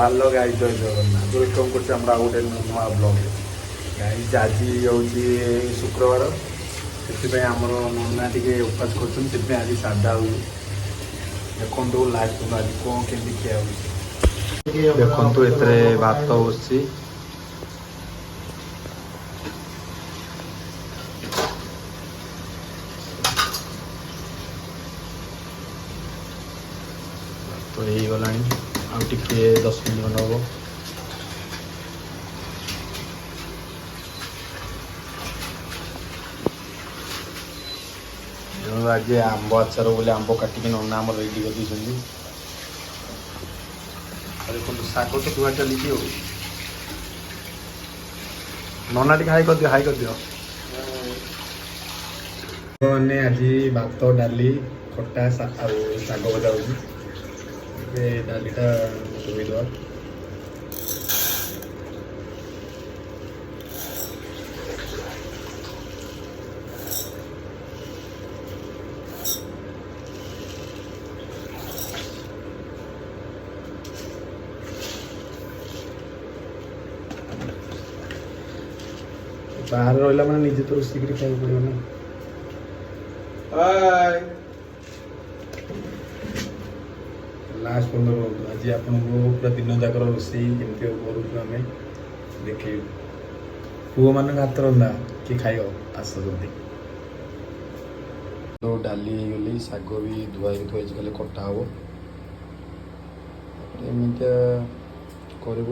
hello guys जय Jagannath welcome करते आउ गोटे नुआ ब्लॉग गाइस आज हूँ शुक्रवार से आमर नना टे उपास कर आज साधा हुए देखो लास्ट आज कौन केमी खिया देखु ए भात बस तो यही गला आउ टे 10 मिनट हम आज आंब आचार बोले आंब काटिक नना आम रेडी कर देखो शाग तो धुआ चली नना टे हाई कर दियो हाई कर दियो मैंने आज भात डाली खटा शाग भजा हो डालीटा धोईदवा बाहर रहा मैंने निजे तो रोषे कर खाई पड़ो ना लास्ट 15 आज आपको पूरा दिन जाक रोषे केमती करें देख पुओ मान हाथ रंधा कि खाइब आस जल्दी तो डाली गली शाग भी धुआ धुआई खाली कटा हम एमती कर